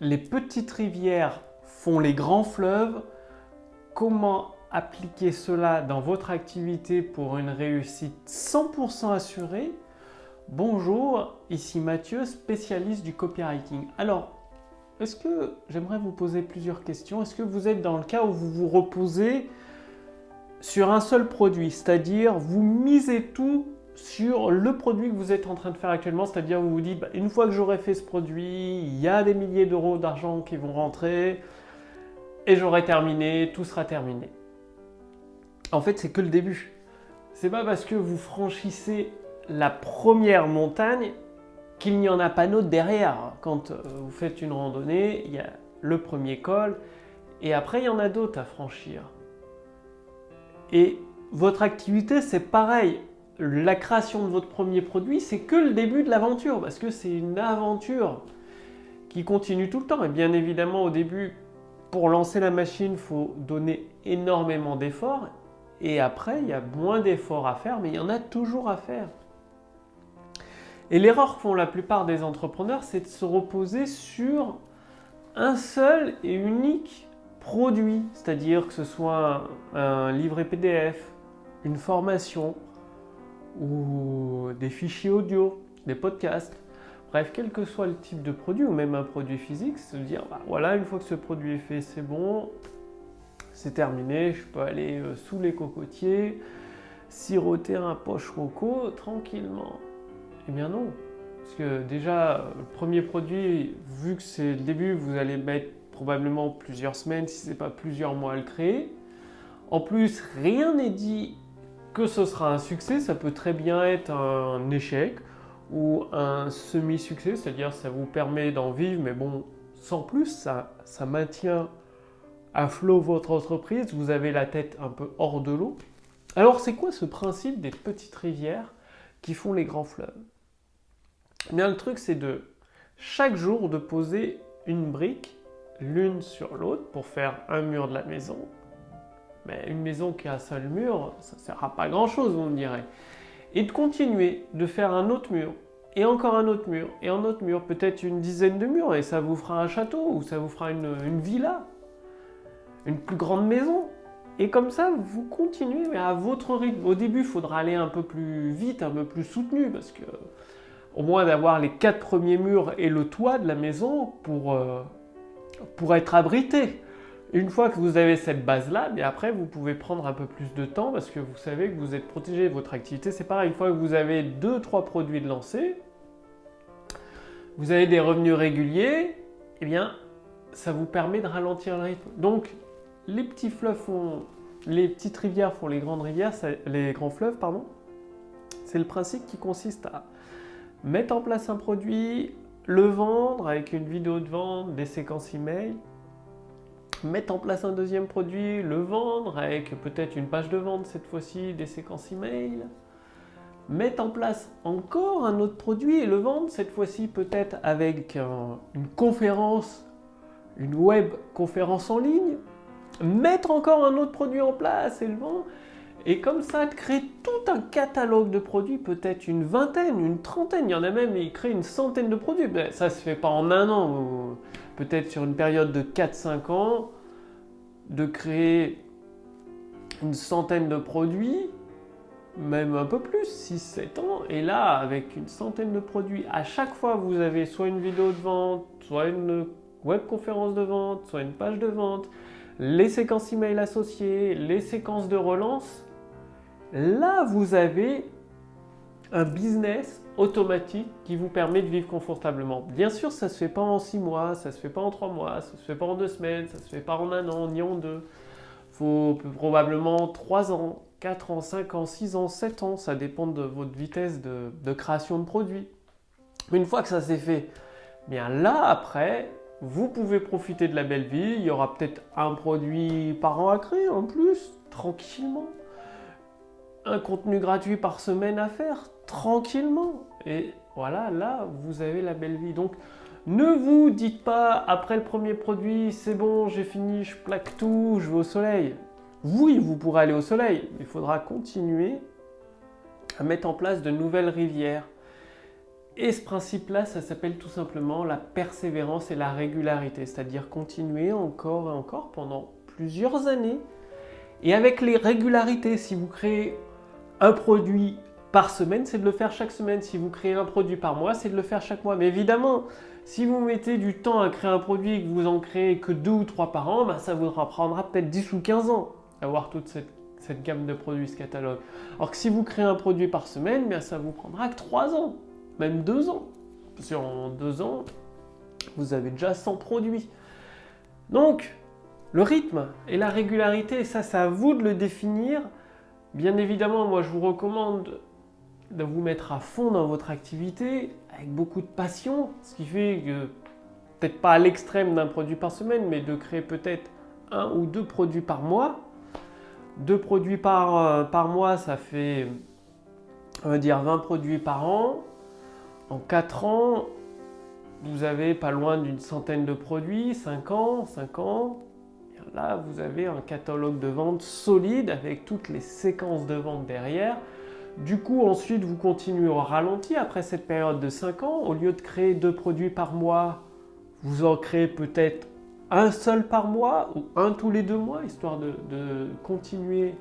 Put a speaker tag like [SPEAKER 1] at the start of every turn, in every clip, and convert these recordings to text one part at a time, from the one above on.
[SPEAKER 1] les petites rivières font les grands fleuves. Comment appliquer cela dans votre activité pour une réussite 100% assurée? Bonjour, ici Mathieu, spécialiste du copywriting. Alors, j'aimerais vous poser plusieurs questions. Est-ce que vous êtes dans le cas où vous vous reposez sur un seul produit, c'est-à-dire vous misez tout sur le produit que vous êtes en train de faire actuellement, c'est-à-dire vous vous dites, une fois que j'aurai fait ce produit, il y a des milliers d'euros d'argent qui vont rentrer et j'aurai terminé, tout sera terminé. En fait, c'est que le début. C'est pas parce que vous franchissez la première montagne qu'il n'y en a pas d'autre derrière. Quand vous faites une randonnée, il y a le premier col et après il y en a d'autres à franchir. Et votre activité, c'est pareil. La création de votre premier produit, c'est que le début de l'aventure, parce que c'est une aventure qui continue tout le temps. Et bien évidemment, au début, pour lancer la machine, il faut donner énormément d'efforts. Et après, il y a moins d'efforts à faire, mais il y en a toujours à faire. Et l'erreur que font la plupart des entrepreneurs, c'est de se reposer sur un seul et unique produit, c'est-à-dire que ce soit un livret PDF, une formation ou des fichiers audio, des podcasts, bref, quel que soit le type de produit ou même un produit physique, se dire voilà, une fois que ce produit est fait, c'est bon, c'est terminé, je peux aller sous les cocotiers, siroter un poche roco tranquillement. Eh bien non, parce que déjà, le premier produit, vu que c'est le début, vous allez mettre probablement plusieurs semaines, si ce n'est pas plusieurs mois à le créer. En plus, rien n'est dit que ce sera un succès, ça peut très bien être un échec ou un semi-succès, c'est-à-dire ça vous permet d'en vivre, mais bon, sans plus, ça maintient à flot votre entreprise, vous avez la tête un peu hors de l'eau. Alors c'est quoi ce principe des petites rivières qui font les grands fleuves? Eh bien, le truc, c'est de chaque jour de poser une brique l'une sur l'autre pour faire un mur de la maison. Mais une maison qui a un seul mur, ça ne sert à pas grand-chose, vous me direz. Et de continuer de faire un autre mur, et encore un autre mur, et un autre mur, peut-être une dizaine de murs, et ça vous fera un château, ou ça vous fera une villa, une plus grande maison. Et comme ça, vous continuez, mais à votre rythme. Au début, il faudra aller un peu plus vite, un peu plus soutenu, parce que au moins d'avoir les 4 premiers murs et le toit de la maison pour être abrité. Une fois que vous avez cette base-là, et après vous pouvez prendre un peu plus de temps parce que vous savez que vous êtes protégé. Votre activité, c'est pareil. Une fois que vous avez 2-3 produits de lancés, vous avez des revenus réguliers, eh bien, ça vous permet de ralentir le rythme. Donc, les petites rivières font les grandes rivières, les grands fleuves, pardon. C'est le principe qui consiste à mettre en place un produit, le vendre avec une vidéo de vente, des séquences email, mettre en place un deuxième produit, le vendre avec peut-être une page de vente cette fois-ci, des séquences email, mettre en place encore un autre produit et le vendre cette fois-ci peut-être avec une conférence, une web conférence en ligne, mettre encore un autre produit en place et le vendre. Et comme ça, de créer tout un catalogue de produits, peut-être une vingtaine, une trentaine, il y en a même, ils créent une centaine de produits. Ben, ça ne se fait pas en un an, peut-être sur une période de 4-5 ans, de créer une centaine de produits, même un peu plus, 6-7 ans. Et là, avec une centaine de produits, à chaque fois, vous avez soit une vidéo de vente, soit une webconférence de vente, soit une page de vente, les séquences email associées, les séquences de relance. Là, vous avez un business automatique qui vous permet de vivre confortablement. Bien sûr, ça ne se fait pas en 6 mois, ça ne se fait pas en 3 mois, ça ne se fait pas en 2 semaines, ça ne se fait pas en 1 an, ni en 2. Il faut probablement 3 ans, 4 ans, 5 ans, 6 ans, 7 ans, ça dépend de votre vitesse de création de produits. Une fois que ça s'est fait, bien là, après, vous pouvez profiter de la belle vie, il y aura peut-être un produit par an à créer en plus, tranquillement. Un contenu gratuit par semaine à faire, tranquillement. Et voilà, là, vous avez la belle vie. Donc, ne vous dites pas, après le premier produit, c'est bon, j'ai fini, je plaque tout, je vais au soleil. Oui, vous pourrez aller au soleil, mais il faudra continuer à mettre en place de nouvelles rivières. Et ce principe-là, ça s'appelle tout simplement la persévérance et la régularité, c'est-à-dire continuer encore et encore pendant plusieurs années. Et avec les régularités, si vous créez un produit par semaine, c'est de le faire chaque semaine. Si vous créez un produit par mois, c'est de le faire chaque mois. Mais évidemment, si vous mettez du temps à créer un produit et que vous en créez que 2 ou 3 par an, ça vous prendra peut-être 10 ou 15 ans d'avoir toute cette gamme de produits, ce catalogue. Alors que si vous créez un produit par semaine, ça vous prendra que 3 ans, même 2 ans. Parce qu'en 2 ans, vous avez déjà 100 produits. Donc, le rythme et la régularité, ça c'est à vous de le définir. Bien évidemment, moi je vous recommande de vous mettre à fond dans votre activité avec beaucoup de passion, ce qui fait que, peut-être pas à l'extrême d'un produit par semaine, mais de créer peut-être 1 ou 2 produits par mois. 2 produits par mois, ça fait, on va dire, 20 produits par an. En 4 ans, vous avez pas loin d'une centaine de produits, 5 ans. Et là, vous avez un catalogue de vente solide avec toutes les séquences de vente derrière. Du coup, ensuite, vous continuez au ralenti après cette période de 5 ans. Au lieu de créer 2 produits par mois, vous en créez peut-être un seul par mois ou un tous les 2 mois, histoire de continuer.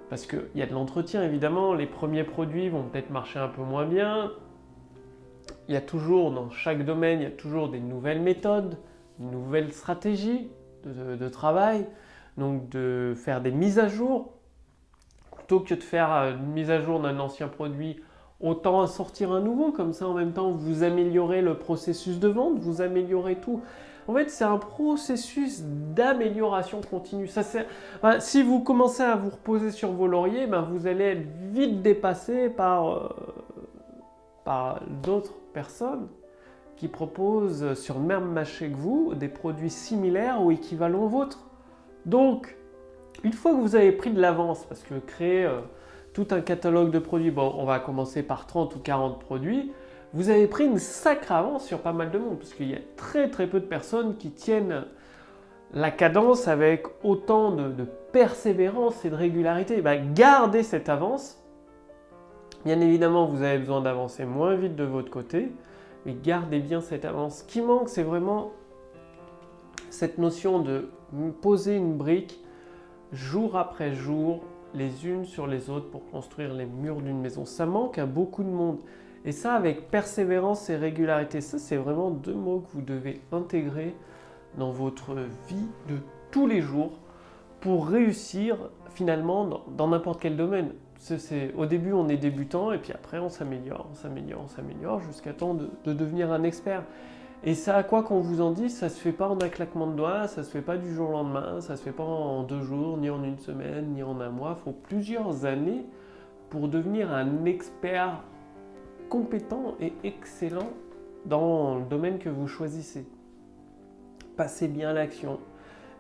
[SPEAKER 1] Parce qu'il y a de l'entretien, évidemment. Les premiers produits vont peut-être marcher un peu moins bien. Il y a toujours, dans chaque domaine, il y a toujours des nouvelles méthodes, une nouvelle stratégie de travail. Donc, de faire des mises à jour. Plutôt que de faire une mise à jour d'un ancien produit, autant sortir un nouveau, comme ça en même temps vous améliorez le processus de vente, vous améliorez tout. En fait, c'est un processus d'amélioration continue. Si vous commencez à vous reposer sur vos lauriers, vous allez être vite dépassé par d'autres personnes qui proposent sur le même marché que vous des produits similaires ou équivalents aux vôtres. Donc, une fois que vous avez pris de l'avance, parce que créer tout un catalogue de produits, on va commencer par 30 ou 40 produits, vous avez pris une sacrée avance sur pas mal de monde, parce qu'il y a très peu de personnes qui tiennent la cadence avec autant de persévérance et de régularité. Gardez cette avance. Bien évidemment, vous avez besoin d'avancer moins vite de votre côté, mais gardez bien cette avance. Ce qui manque, c'est vraiment cette notion de poser une brique jour après jour, les unes sur les autres pour construire les murs d'une maison. Ça manque à beaucoup de monde. Et ça, avec persévérance et régularité, ça, c'est vraiment 2 mots que vous devez intégrer dans votre vie de tous les jours pour réussir finalement dans n'importe quel domaine. Au début, on est débutant et puis après, on s'améliore jusqu'à temps de devenir un expert. Et ça, quoi qu'on vous en dise, ça ne se fait pas en un claquement de doigts, ça ne se fait pas du jour au lendemain, ça ne se fait pas en 2 jours, ni en 1 semaine, ni en 1 mois. Il faut plusieurs années pour devenir un expert compétent et excellent dans le domaine que vous choisissez. Passez bien à l'action.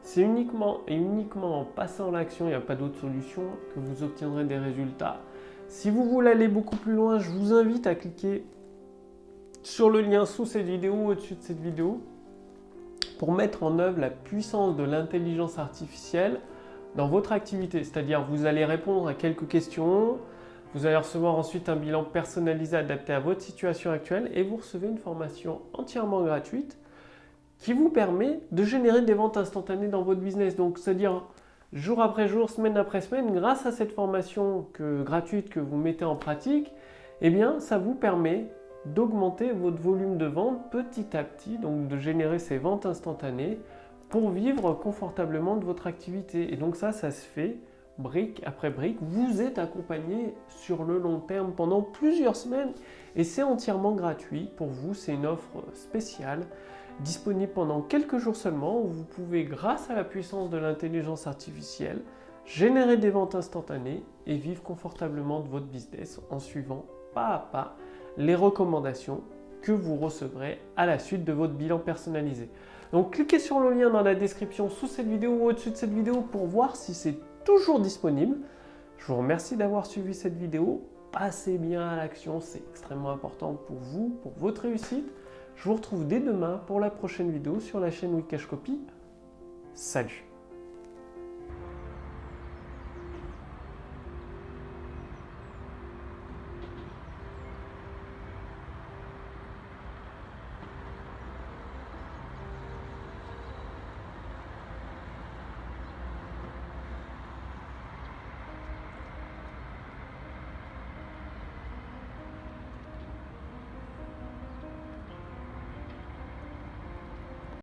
[SPEAKER 1] C'est uniquement en passant à l'action, il n'y a pas d'autre solution, que vous obtiendrez des résultats. Si vous voulez aller beaucoup plus loin, je vous invite à cliquer sur le lien sous cette vidéo ou au-dessus de cette vidéo pour mettre en œuvre la puissance de l'intelligence artificielle dans votre activité. C'est-à-dire vous allez répondre à quelques questions, vous allez recevoir ensuite un bilan personnalisé adapté à votre situation actuelle et vous recevez une formation entièrement gratuite qui vous permet de générer des ventes instantanées dans votre business. Donc c'est-à-dire jour après jour, semaine après semaine, grâce à cette formation gratuite que vous mettez en pratique, ça vous permet d'augmenter votre volume de vente petit à petit, donc de générer ces ventes instantanées pour vivre confortablement de votre activité. Et donc ça se fait brique après brique. Vous êtes accompagné sur le long terme pendant plusieurs semaines et c'est entièrement gratuit pour vous. C'est une offre spéciale disponible pendant quelques jours seulement où vous pouvez, grâce à la puissance de l'intelligence artificielle, générer des ventes instantanées et vivre confortablement de votre business en suivant pas à pas les recommandations que vous recevrez à la suite de votre bilan personnalisé. Donc cliquez sur le lien dans la description sous cette vidéo ou au-dessus de cette vidéo pour voir si c'est toujours disponible. Je vous remercie d'avoir suivi cette vidéo. Passez bien à l'action, c'est extrêmement important pour vous, pour votre réussite. Je vous retrouve dès demain pour la prochaine vidéo sur la chaîne Wikash Copy. Salut!